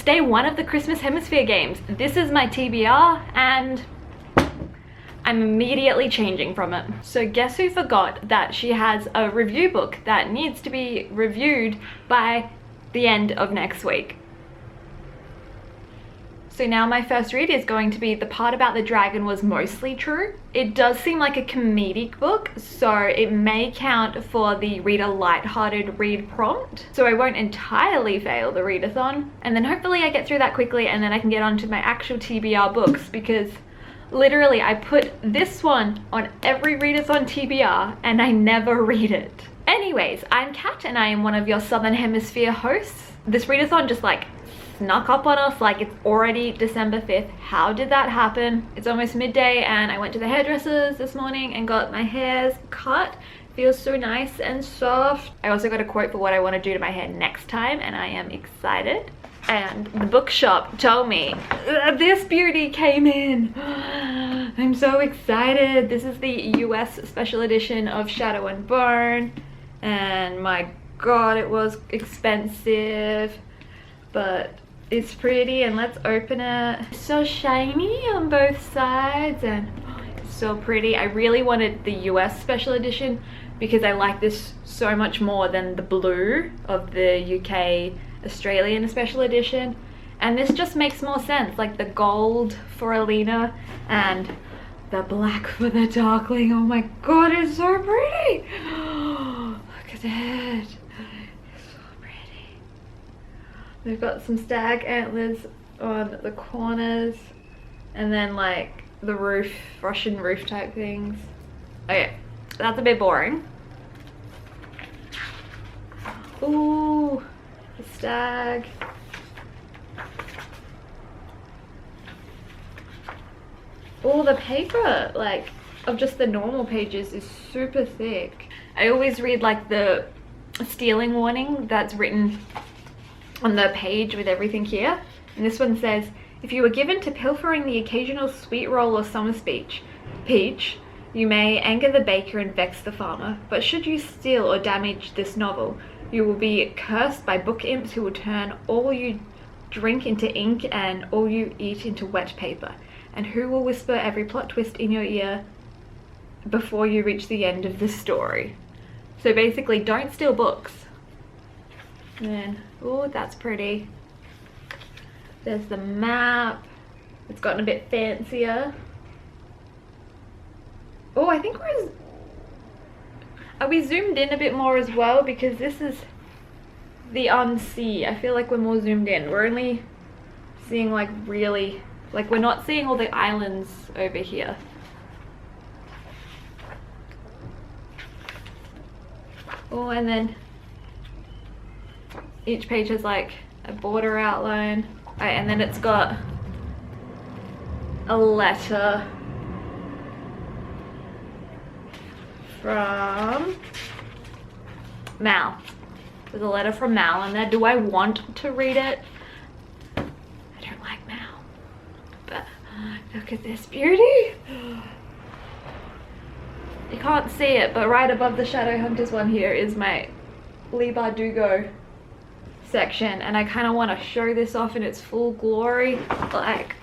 It's day 1 of the Christmas Hemisphere Games. This is my TBR and I'm immediately changing from it. So guess who forgot that she has a review book that needs to be reviewed by the end of next week. So now my first read is going to be The Part About the Dragon Was Mostly True. It does seem like a comedic book, so it may count for the read a lighthearted read prompt. So I won't entirely fail the readathon. And then hopefully I get through that quickly and then I can get on to my actual TBR books, because literally I put this one on every readathon TBR and I never read it. Anyways, I'm Kat and I am one of your Southern Hemisphere hosts. This readathon just like snuck up on us like it's already December 5th. How did that happen? It's almost midday and I went to the hairdressers this morning and got my hairs cut. Feels so nice and soft. I also got a quote for what I want to do to my hair next time and I am excited. And the bookshop told me this beauty came in. I'm so excited. This is the US special edition of Shadow and Bone, and my god, it was expensive, but it's pretty. And let's open it. It's so shiny on both sides and it's so pretty. I really wanted the US special edition because I like this so much more than the blue of the UK Australian special edition, and this just makes more sense, like the gold for Alina and the black for the Darkling. Oh my god, it's so pretty. Look at it, it's so pretty. They've got some stag antlers on the corners and then like the roof, Russian roof type things. Okay, that's a bit boring. Ooh, the stag. All the paper, like, of just the normal pages is super thick. I always read like the stealing warning that's written on the page with everything here. And this one says, if you were given to pilfering the occasional sweet roll or summer peach, you may anger the baker and vex the farmer. But should you steal or damage this novel, you will be cursed by book imps who will turn all you drink into ink and all you eat into wet paper, and who will whisper every plot twist in your ear before you reach the end of the story. So basically, don't steal books. And then, oh, that's pretty. There's the map. It's gotten a bit fancier. Oh, I think are we zoomed in a bit more as well, because this is the unsea. I feel like we're more zoomed in. We're only seeing like really, like we're not seeing all the islands over here. Oh, and then each page has like a border outline. Alright, and then it's got a letter from Mal. There's a letter from Mal in there. Do I want to read it? I don't like Mal. But look at this beauty. You can't see it, but right above the Shadowhunters one here is my Leigh Bardugo section, and I kind of want to show this off in its full glory. Like,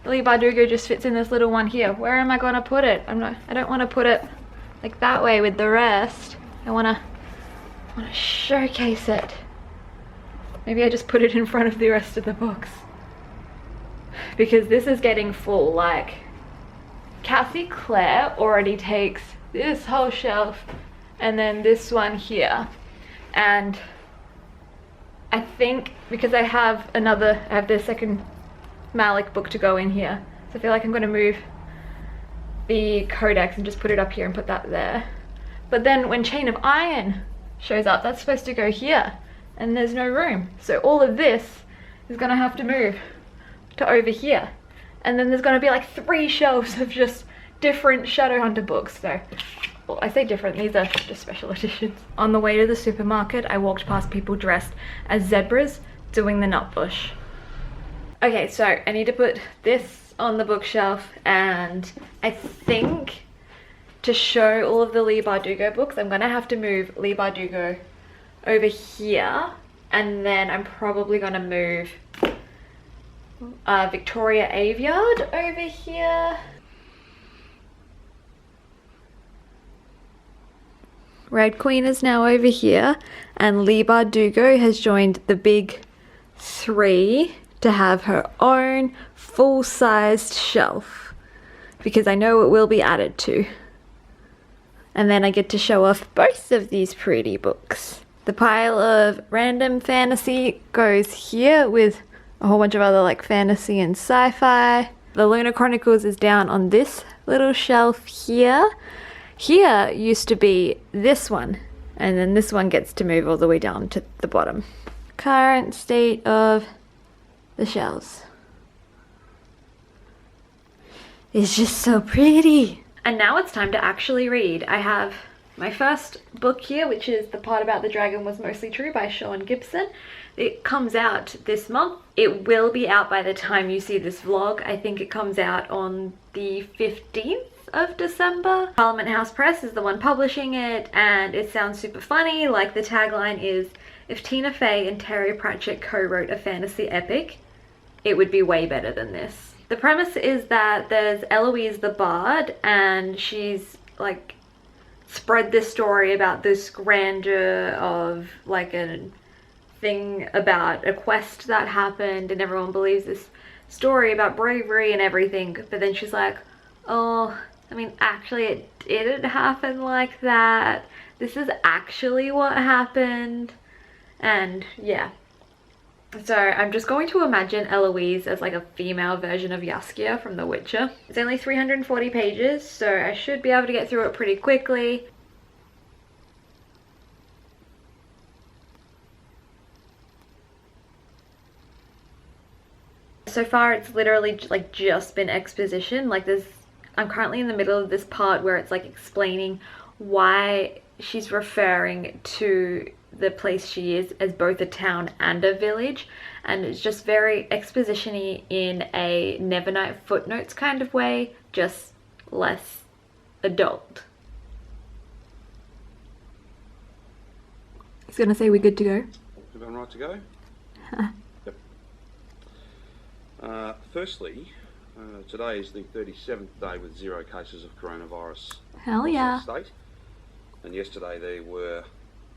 Leigh Bardugo just fits in this little one here. Where am I going to put it? I don't want to put it like that way with the rest. I want to showcase it. Maybe I just put it in front of the rest of the books, because this is getting full. Like, Cassie Clare already takes this whole shelf and then this one here, and I think because I have the second Malik book to go in here, so I feel like I'm going to move the Codex and just put it up here and put that there. But then when Chain of Iron shows up, that's supposed to go here and there's no room, so all of this is going to have to move to over here, and then there's going to be like 3 shelves of just different Shadowhunter books. So, well, I say different, these are just special editions. On the way to the supermarket, I walked past people dressed as zebras doing the nutbush. Okay, so I need to put this on the bookshelf, and I think to show all of the Leigh Bardugo books, I'm gonna have to move Leigh Bardugo over here And then I'm probably gonna move Victoria Aveyard over here. Red Queen is now over here, and Leigh Bardugo has joined the big three to have her own full-sized shelf, because I know it will be added to. And then I get to show off both of these pretty books. The pile of random fantasy goes here with a whole bunch of other like fantasy and sci-fi. The Lunar Chronicles is down on this little shelf here. Here used to be this one, and then this one gets to move all the way down to the bottom. Current state of the shelves. It's just so pretty. And now it's time to actually read. I have my first book here, which is The Part About the Dragon Was Mostly True by Sean Gibson. It comes out this month. It will be out by the time you see this vlog. I think it comes out on the 15th of December. Parliament House Press is the one publishing it, and it sounds super funny. Like, the tagline is, if Tina Fey and Terry Pratchett co-wrote a fantasy epic, it would be way better than this. The premise is that there's Eloise the Bard, and she's like spread this story about this grandeur of like a thing about a quest that happened, and everyone believes this story about bravery and everything, but then she's like, oh, I mean, actually it didn't happen like that. This is actually what happened. And yeah. So I'm just going to imagine Eloise as like a female version of Jaskier from The Witcher. It's only 340 pages, so I should be able to get through it pretty quickly. So far it's literally like just been exposition. Like I'm currently in the middle of this part where it's like explaining why she's referring to the place she is as both a town and a village, and it's just very exposition-y in a Nevernight Footnotes kind of way, just less adult. He's gonna say we're good to go. Everyone right to go? Yep. Firstly, today is the 37th day with 0 cases of coronavirus. Hell yeah. State. And yesterday there were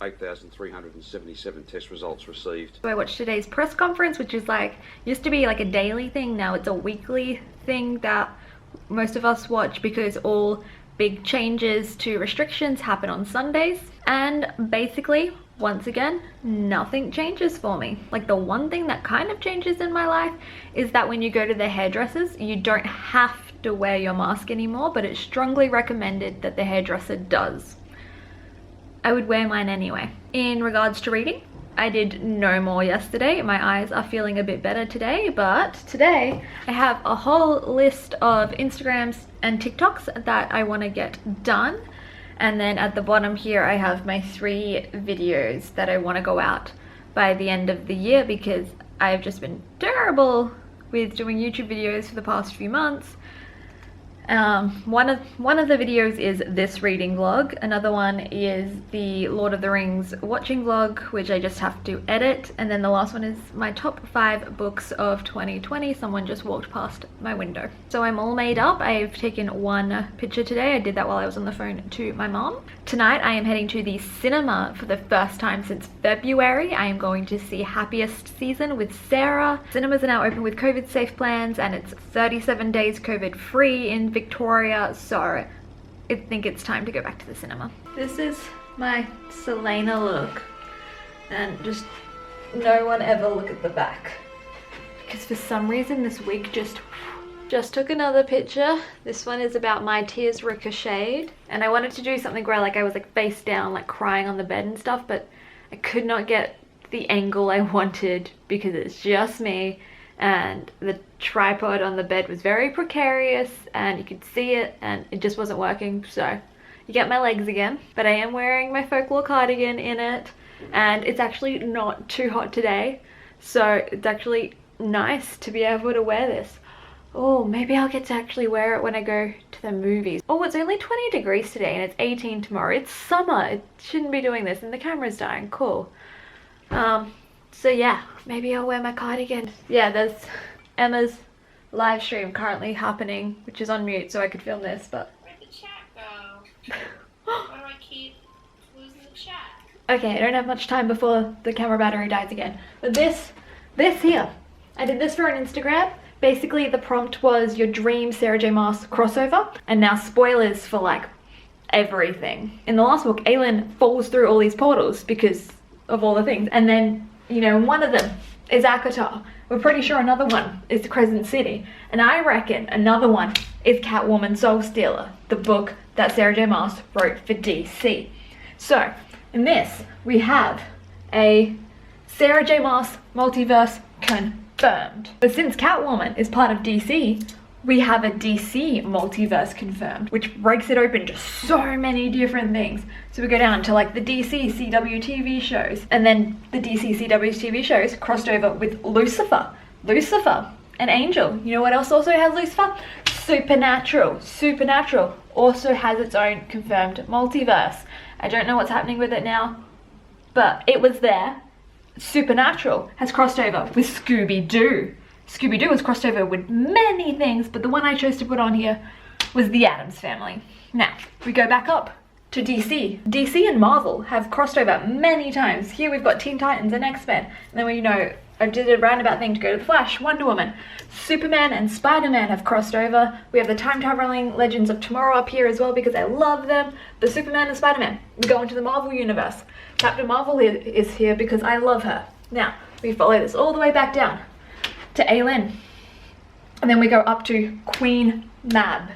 8,377 test results received. So I watched today's press conference, which is like, used to be like a daily thing, now it's a weekly thing that most of us watch because all big changes to restrictions happen on Sundays. And basically, once again, nothing changes for me. Like, the one thing that kind of changes in my life is that when you go to the hairdressers, you don't have to wear your mask anymore, but it's strongly recommended that the hairdresser does. I would wear mine anyway. In regards to reading, I did no more yesterday. My eyes are feeling a bit better today, but today I have a whole list of Instagrams and TikToks that I want to get done. And then at the bottom here, I have my 3 videos that I want to go out by the end of the year because I've just been terrible with doing YouTube videos for the past few months. One of the videos is this reading vlog. Another one is the Lord of the Rings watching vlog, which I just have to edit. And then the last one is my top 5 books of 2020. Someone just walked past my window. So I'm all made up. I've taken one picture today. I did that while I was on the phone to my mom. Tonight I am heading to the cinema for the first time since February. I am going to see Happiest Season with Sarah. Cinemas are now open with COVID safe plans, and it's 37 days COVID free in Victoria, so I think it's time to go back to the cinema. This is my Selena look, and just no one ever look at the back because for some reason this wig just took another picture. This one is about my tears ricocheted, and I wanted to do something where like I was like face down, like crying on the bed and stuff, but I could not get the angle I wanted because it's just me, and the tripod on the bed was very precarious and you could see it and it just wasn't working. So you get my legs again, but I am wearing my folklore cardigan in it, and it's actually not too hot today, so it's actually nice to be able to wear this. Oh, maybe I'll get to actually wear it when I go to the movies. Oh, it's only 20 degrees today and it's 18 tomorrow. It's summer. It shouldn't be doing this, and the camera's dying. Cool. So yeah, maybe I'll wear my cardigan. Yeah, there's Emma's live stream currently happening, which is on mute so I could film this, but... Where'd the chat go? Why do I keep losing the chat? Okay, I don't have much time before the camera battery dies again. But this here, I did this for an Instagram. Basically, the prompt was your dream Sarah J Maas crossover, and now spoilers for like everything. In the last book, Aelin falls through all these portals because of all the things, and then, you know, one of them is ACOTAR. We're pretty sure another one is Crescent City, and I reckon another one is Catwoman Soul Stealer, the book that Sarah J Maas wrote for DC. So, in this, we have a Sarah J Maas multiverse confirmed. But since Catwoman is part of DC, we have a DC multiverse confirmed, which breaks it open to so many different things. So we go down to like the DC CW TV shows, and then the DC CW TV shows crossed over with Lucifer. Lucifer, an angel. You know what else also has Lucifer? Supernatural. Supernatural also has its own confirmed multiverse. I don't know what's happening with it now, but it was there. Supernatural has crossed over with Scooby-Doo. Scooby-Doo has crossed over with many things, but the one I chose to put on here was the Addams Family. Now, we go back up to DC. DC and Marvel have crossed over many times. Here we've got Teen Titans and X-Men. And then we, you know, I did a roundabout thing to go to The Flash, Wonder Woman. Superman and Spider-Man have crossed over. We have the time-traveling Legends of Tomorrow up here as well because I love them. But Superman and Spider-Man, we go into the Marvel Universe. Captain Marvel is here because I love her. Now, we follow this all the way back down to Aelin. And then we go up to Queen Mab.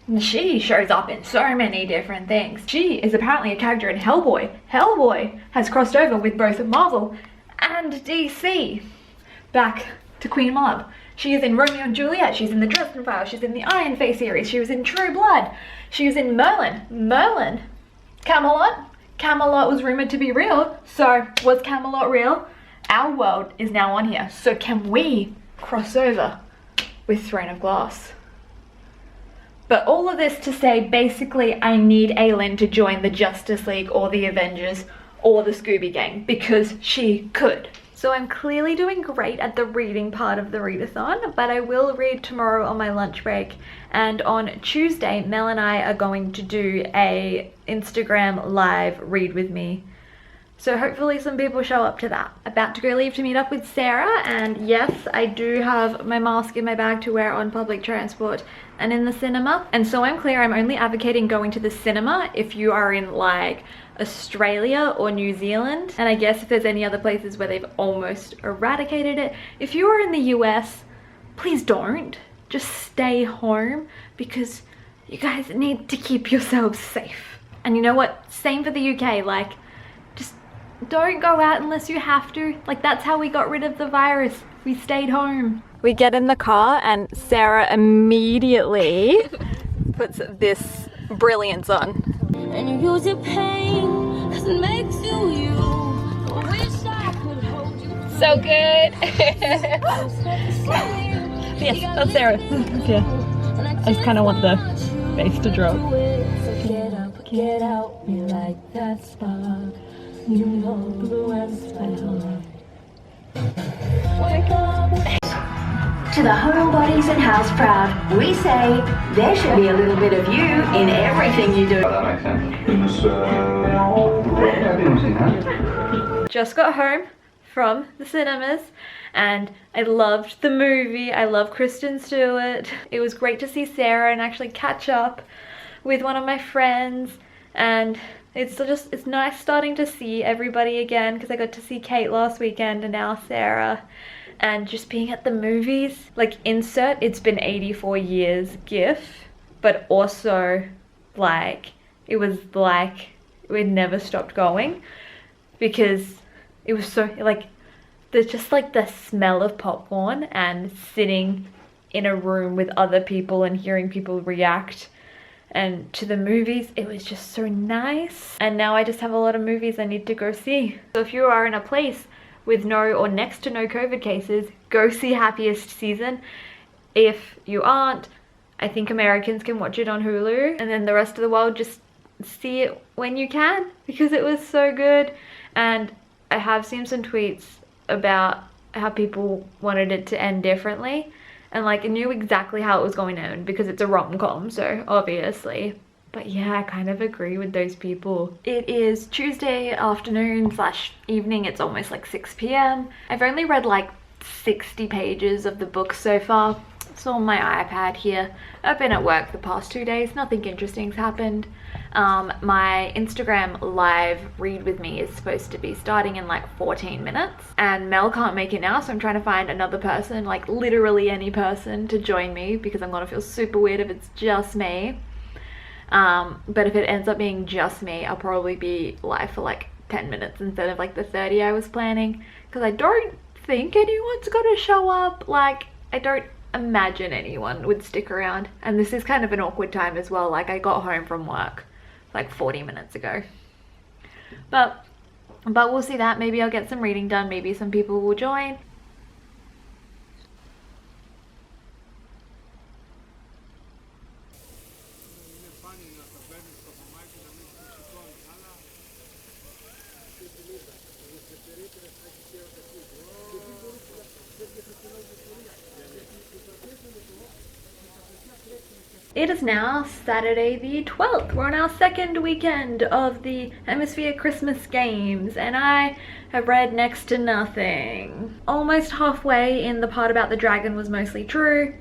And she shows up in so many different things. She is apparently a character in Hellboy. Hellboy has crossed over with both Marvel and DC. Back to Queen Mab. She is in Romeo and Juliet. She's in the Dresden Files. She's in the Iron Face series. She was in True Blood. She was in Merlin. Merlin. Camelot. Camelot was rumored to be real. So was Camelot real? Our world is now on here. So can we cross over with Throne of Glass? But all of this to say, basically, I need Aelin to join the Justice League or the Avengers or the Scooby Gang because she could. So I'm clearly doing great at the reading part of the readathon, but I will read tomorrow on my lunch break. And on Tuesday, Mel and I are going to do a Instagram live read with me. So hopefully some people show up to that. About to go leave to meet up with Sarah, and yes, I do have my mask in my bag to wear on public transport and in the cinema. And so I'm clear, I'm only advocating going to the cinema if you are in like Australia or New Zealand. And I guess if there's any other places where they've almost eradicated it. If you are in the US, please don't. Just stay home because you guys need to keep yourselves safe. And you know what? Same for the UK, like, just don't go out unless you have to. Like, that's how we got rid of the virus. We stayed home. We get in the car and Sarah immediately puts this brilliance on. And you use your pain, 'cause it makes you you. I wish I could hold you. So good. Yes, that's Sarah. Yeah. I just kind of want the bass to drop. Get up, get out, be like that spark. You know, blue and sky. Wake up. To the homebodies and house proud, we say there should be a little bit of you in everything you do. That makes sense. I didn't see that. Just got home from the cinemas and I loved the movie. I love Kristen Stewart. It was great to see Sarah and actually catch up with one of my friends, and it's nice starting to see everybody again because I got to see Kate last weekend and now Sarah. And just being at the movies, like insert it's been 84 years gif, but also like it was like we'd never stopped going because it was so like there's just like the smell of popcorn and sitting in a room with other people and hearing people react and to the movies. It was just so nice. And now I just have a lot of movies I need to go see. So if you are in a place with no or next to no COVID cases, go see Happiest Season. If you aren't, I think Americans can watch it on Hulu, and then the rest of the world just see it when you can because it was so good. And I have seen some tweets about how people wanted it to end differently, and like I knew exactly how it was going to end because it's a rom-com, so obviously. But yeah, I kind of agree with those people. It is Tuesday afternoon / evening. It's almost like 6 p.m. I've only read like 60 pages of the book so far. It's on my iPad here. I've been at work the past 2 days. Nothing interesting's happened. My Instagram live read with me is supposed to be starting in like 14 minutes. And Mel can't make it now, so I'm trying to find another person, like literally any person, to join me because I'm gonna feel super weird if it's just me. But if it ends up being just me, I'll probably be live for like 10 minutes instead of like the 30 I was planning. Because I don't think anyone's gonna show up. Like, I don't imagine anyone would stick around, and this is kind of an awkward time as well. Like, I got home from work like 40 minutes ago, but we'll see that. Maybe I'll get some reading done, maybe some people will join. It is now Saturday the 12th. We're on our second weekend of the Hemisphere Christmas games, and I have read next to nothing. Almost halfway in the part about the dragon was mostly true.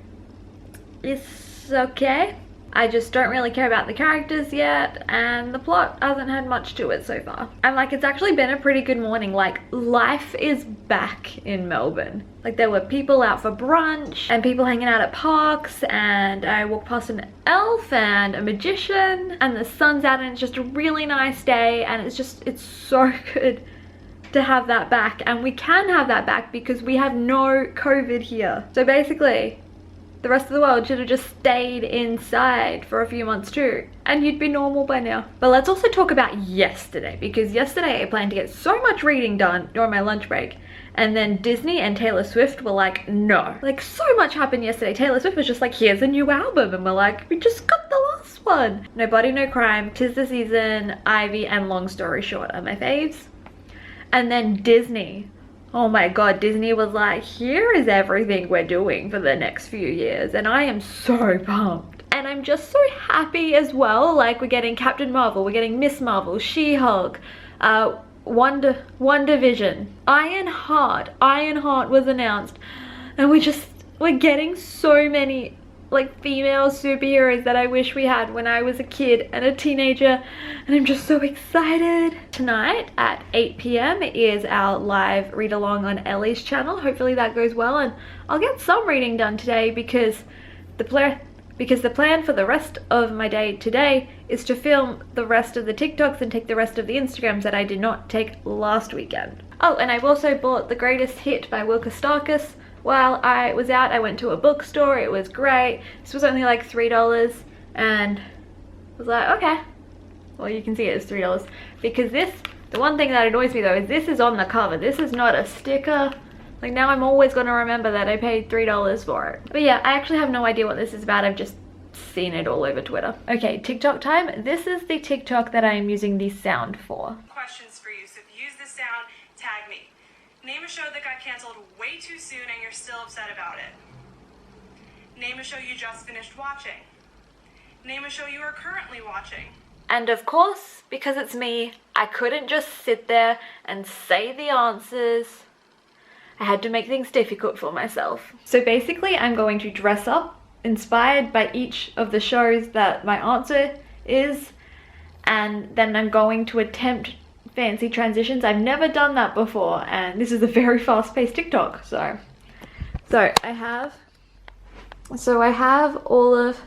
It's okay. I just don't really care about the characters yet, and the plot hasn't had much to it so far. And like, it's actually been a pretty good morning. Like, life is back in Melbourne. Like, there were people out for brunch and people hanging out at parks, and I walked past an elf and a magician, and the sun's out and it's just a really nice day, and it's so good to have that back. And we can have that back because we have no COVID here. So basically, the rest of the world should have just stayed inside for a few months too, and you'd be normal by now. But let's also talk about yesterday, because yesterday I planned to get so much reading done during my lunch break, and then Disney and Taylor Swift were like, no. Like, so much happened yesterday. Taylor Swift was just like, here's a new album, and we're like, we just got the last one. No Body, No Crime, 'Tis the Season, Ivy, and Long Story Short are my faves. And then Disney. Oh my god, Disney was like, here is everything we're doing for the next few years, and I am so pumped. And I'm just so happy as well. Like, we're getting Captain Marvel, we're getting Miss Marvel, She-Hulk, WandaVision, Ironheart was announced, and we're getting so many like female superheroes that I wish we had when I was a kid and a teenager, and I'm just so excited. Tonight at 8 p.m. is our live read along on Ellie's channel. Hopefully that goes well, and I'll get some reading done today because the plan for the rest of my day today is to film the rest of the TikToks and take the rest of the Instagrams that I did not take last weekend. Oh, and I've also bought The Greatest Hit by Will Kostakis. While I was out, I went to a bookstore. It was great. This was only like $3, and I was like, okay. Well, you can see it's $3 because the one thing that annoys me though is this is on the cover. This is not a sticker. Like, now I'm always gonna remember that I paid $3 for it. But yeah, I actually have no idea what this is about. I've just seen it all over Twitter. Okay, TikTok time. This is the TikTok that I am using the sound for. Questions for you. So if you use the sound, tag me. Name a show that got canceled way too soon and you're still upset about it. Name a show you just finished watching. Name a show you are currently watching. And of course, because it's me, I couldn't just sit there and say the answers. I had to make things difficult for myself. So basically, I'm going to dress up inspired by each of the shows that my answer is, and then I'm going to attempt fancy transitions. I've never done that before, and this is a very fast-paced TikTok. So I have all of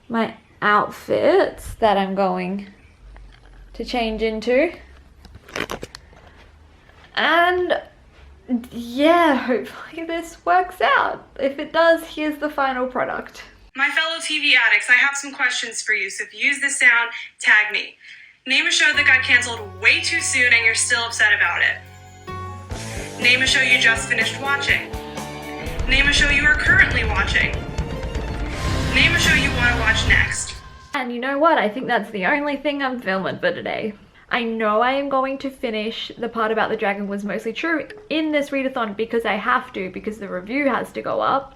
my outfits that I'm going to change into, and yeah, hopefully this works out. If it does, here's the final product. My fellow TV addicts, I have some questions for you. So if you use this sound, tag me. Name a show that got canceled way too soon and you're still upset about it. Name a show you just finished watching. Name a show you are currently watching. Name a show you want to watch next. And you know what? I think that's the only thing I'm filming for today. I know I am going to finish the part about the dragon was mostly true in this readathon because I have to, because the review has to go up.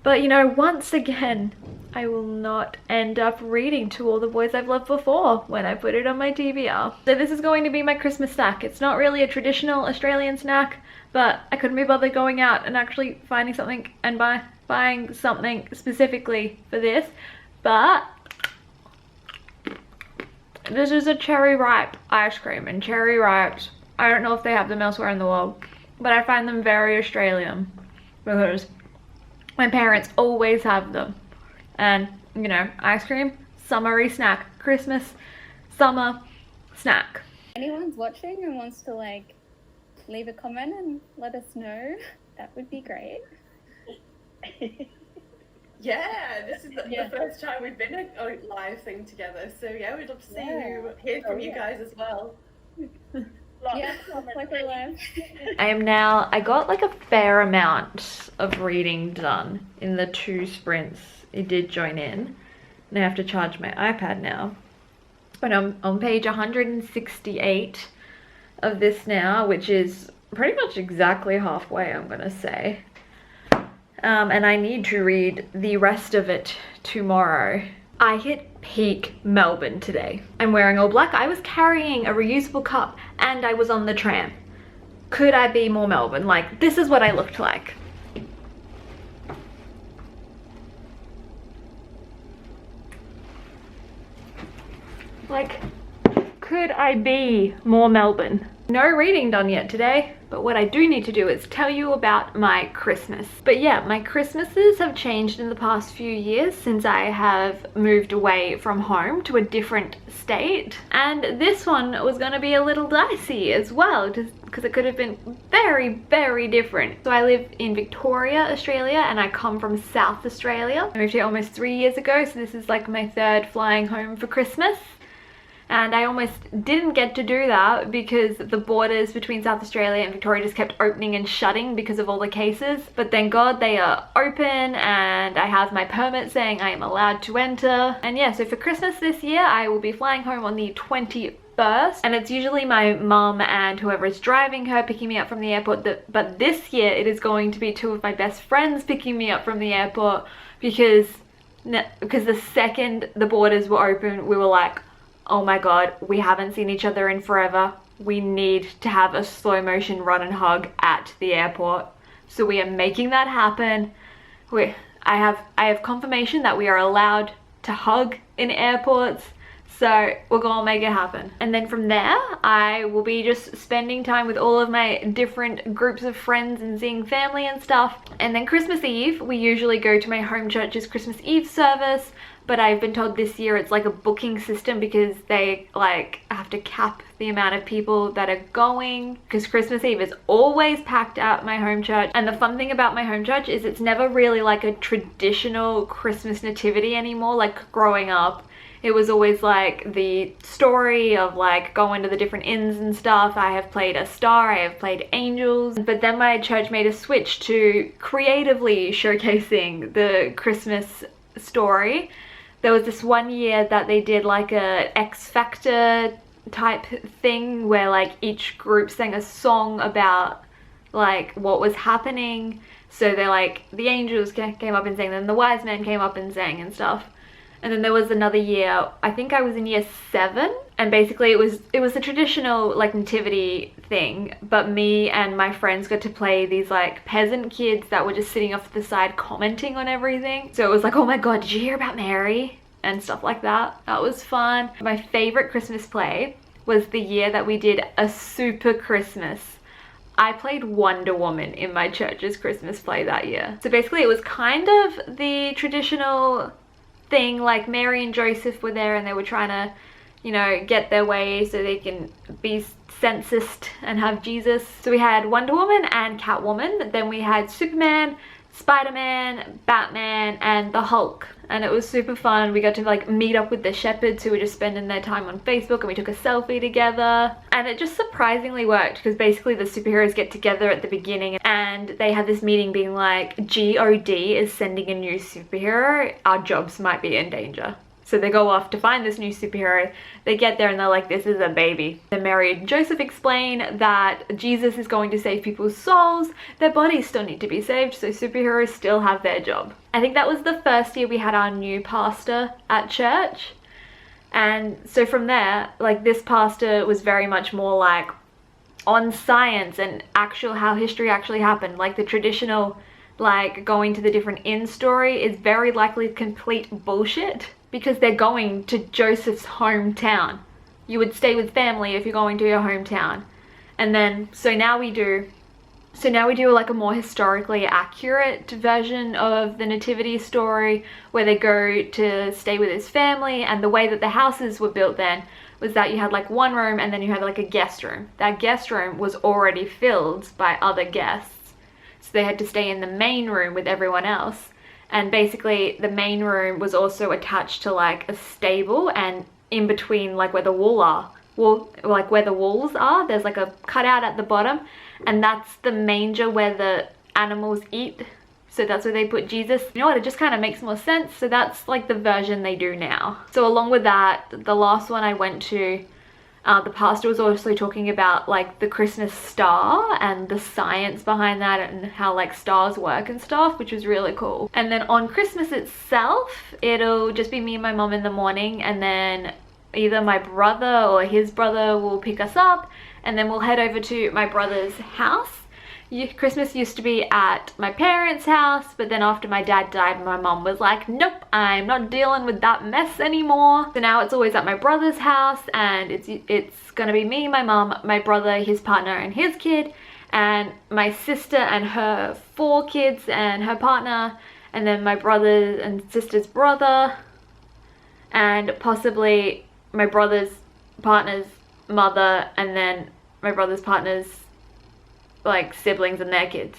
But you know, once again, I will not end up reading To All the Boys I've Loved Before when I put it on my TBR. So this is going to be my Christmas snack. It's not really a traditional Australian snack, but I couldn't be bothered going out and actually finding something and buying something specifically for this. But this is a cherry ripe ice cream, and cherry ripes, I don't know if they have them elsewhere in the world, but I find them very Australian because my parents always have them. And you know, ice cream, summery snack, Christmas, summer snack. Anyone's watching and wants to like leave a comment and let us know, that would be great. Yeah, this is the first time we've been a live thing together, so yeah, we'd love to see hear from you guys as well. I got like a fair amount of reading done in the 2 sprints. It did join in, and I have to charge my iPad now. But I'm on page 168 of this now, which is pretty much exactly halfway, I'm gonna say. And I need to read the rest of it tomorrow. I hit peak Melbourne today. I'm wearing all black. I was carrying a reusable cup and I was on the tram. Could I be more Melbourne? Like, this is what I looked like. Like, could I be more Melbourne? No reading done yet today, but what I do need to do is tell you about my Christmas. But yeah, my Christmases have changed in the past few years since I have moved away from home to a different state. And this one was gonna be a little dicey as well, because it could have been very, very different. So I live in Victoria, Australia, and I come from South Australia. I moved here almost 3 years ago, so this is like my 3rd flying home for Christmas. And I almost didn't get to do that because the borders between South Australia and Victoria just kept opening and shutting because of all the cases. But thank God they are open and I have my permit saying I am allowed to enter. And yeah, so for Christmas this year, I will be flying home on the 21st. And it's usually my mum and whoever is driving her picking me up from the airport. But this year it is going to be 2 of my best friends picking me up from the airport because the second the borders were open, we were like, oh my god, we haven't seen each other in forever. We need to have a slow motion run and hug at the airport. So we are making that happen. I have confirmation that we are allowed to hug in airports. So we're gonna make it happen. And then from there, I will be just spending time with all of my different groups of friends and seeing family and stuff. And then Christmas Eve, we usually go to my home church's Christmas Eve service. But I've been told this year it's like a booking system because they like have to cap the amount of people that are going, because Christmas Eve is always packed at my home church. And the fun thing about my home church is it's never really like a traditional Christmas nativity anymore. Like growing up, it was always like the story of like going to the different inns and stuff. I have played a star, I have played angels, but then my church made a switch to creatively showcasing the Christmas story. There was this one year that they did like a X Factor type thing where like each group sang a song about like what was happening. So they like, the angels came up and sang, then the wise men came up and sang and stuff. And then there was another year, I think I was in year 7, and basically it was the traditional like nativity thing, but me and my friends got to play these like peasant kids that were just sitting off to the side commenting on everything. So it was like, oh my god, did you hear about Mary? And stuff like that. That was fun. My favorite Christmas play was the year that we did a super Christmas. I played Wonder Woman in my church's Christmas play that year. So basically it was kind of the traditional thing, like Mary and Joseph were there and they were trying to, you know, get their way so they can be censused and have Jesus. So we had Wonder Woman and Catwoman, then we had Superman, Spider-Man, Batman, and the Hulk. And it was super fun. We got to like meet up with the shepherds who were just spending their time on Facebook, and we took a selfie together. And it just surprisingly worked because basically the superheroes get together at the beginning and they have this meeting being like, God is sending a new superhero. Our jobs might be in danger. So they go off to find this new superhero. They get there and they're like, this is a baby. Then Mary and Joseph explain that Jesus is going to save people's souls. Their bodies still need to be saved, so superheroes still have their job. I think that was the first year we had our new pastor at church. And so from there, like, this pastor was very much more like on science and actual how history actually happened. Like the traditional, like, going to the different inns story is very likely complete bullshit, because they're going to Joseph's hometown. You would stay with family if you're going to your hometown. And then, so now we do like a more historically accurate version of the nativity story, where they go to stay with his family. And the way that the houses were built then was that you had like one room and then you had like a guest room. That guest room was already filled by other guests, so they had to stay in the main room with everyone else. And basically the main room was also attached to like a stable, and in between, like where the where the walls are, there's like a cutout at the bottom, and that's the manger where the animals eat. So that's where they put Jesus. You know what, it just kind of makes more sense. So that's like the version they do now. So along with that, the last one I went to, the pastor was also talking about like the Christmas star and the science behind that, and how like stars work and stuff, which was really cool. And then on Christmas itself, it'll just be me and my mom in the morning, and then either my brother or his brother will pick us up, and then we'll head over to my brother's house. Christmas used to be at my parents' house, but then after my dad died, my mom was like, nope, I'm not dealing with that mess anymore. So now it's always at my brother's house, and it's gonna be me, my mom, my brother, his partner and his kid, and my sister and her 4 kids and her partner, and then my brother and sister's brother, and possibly my brother's partner's mother, and then my brother's partner's like siblings and their kids.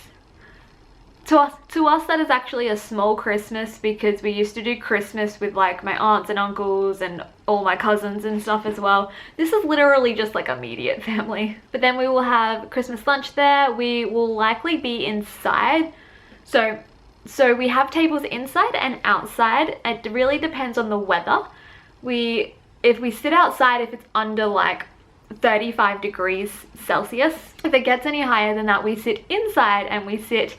To us that is actually a small Christmas, because we used to do Christmas with like my aunts and uncles and all my cousins and stuff as well. This is literally just like immediate family. But then we will have Christmas lunch there. We will likely be inside. So we have tables inside and outside. It really depends on the weather. If we sit outside, if it's under like 35 degrees Celsius. If it gets any higher than that, we sit inside, and we sit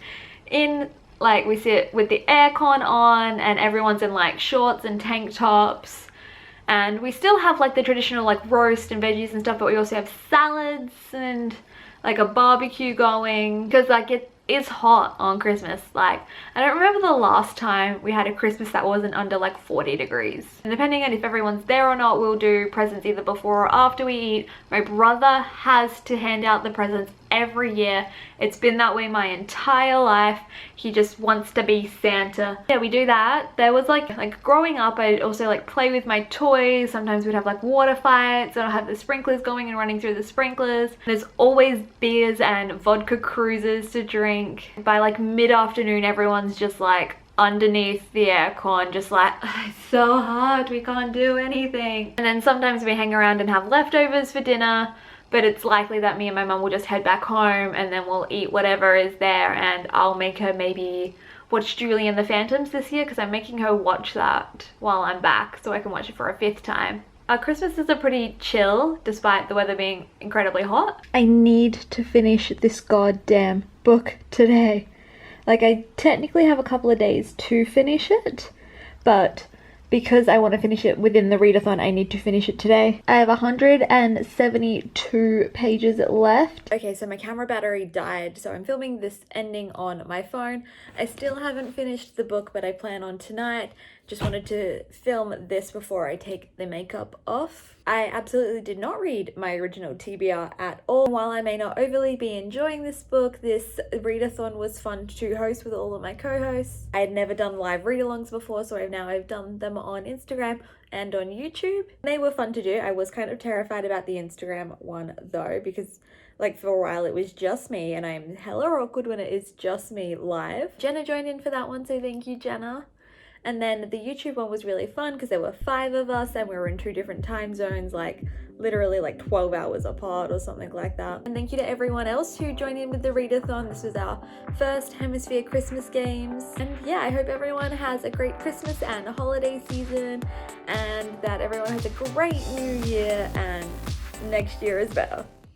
with the aircon on, and everyone's in like shorts and tank tops. And we still have like the traditional like roast and veggies and stuff, but we also have salads and like a barbecue going, because like it is hot on Christmas. Like, I don't remember the last time we had a Christmas that wasn't under like 40 degrees. And depending on if everyone's there or not, we'll do presents either before or after we eat. My brother has to hand out the presents every year. It's been that way my entire life. He just wants to be Santa. Yeah, we do that. There was like growing up, I'd also like play with my toys. Sometimes we'd have like water fights, and I'll have the sprinklers going and running through the sprinklers. There's always beers and vodka cruises to drink. By like mid-afternoon, everyone's just like underneath the aircon, just like, it's so hot, we can't do anything. And then sometimes we hang around and have leftovers for dinner, but it's likely that me and my mum will just head back home, and then we'll eat whatever is there, and I'll make her maybe watch Julie and the Phantoms this year, because I'm making her watch that while I'm back so I can watch it for a 5th time. Christmases are pretty chill despite the weather being incredibly hot. I need to finish this goddamn book today. Like, I technically have a couple of days to finish it, but because I want to finish it within the readathon, I need to finish it today. I have 172 pages left. Okay, so my camera battery died, so I'm filming this ending on my phone. I still haven't finished the book, but I plan on tonight. Just wanted to film this before I take the makeup off. I absolutely did not read my original TBR at all. While I may not overly be enjoying this book, this readathon was fun to host with all of my co-hosts. I had never done live read-alongs before, so I've done them on Instagram and on YouTube. They were fun to do. I was kind of terrified about the Instagram one though, because like for a while it was just me, and I'm hella awkward when it is just me live. Jenna joined in for that one, so thank you, Jenna. And then the YouTube one was really fun because there were 5 of us and we were in 2 different time zones, like literally like 12 hours apart or something like that. And thank you to everyone else who joined in with the readathon. This was our first Hemisphere Christmas games. And yeah, I hope everyone has a great Christmas and a holiday season, and that everyone has a great new year and next year is better.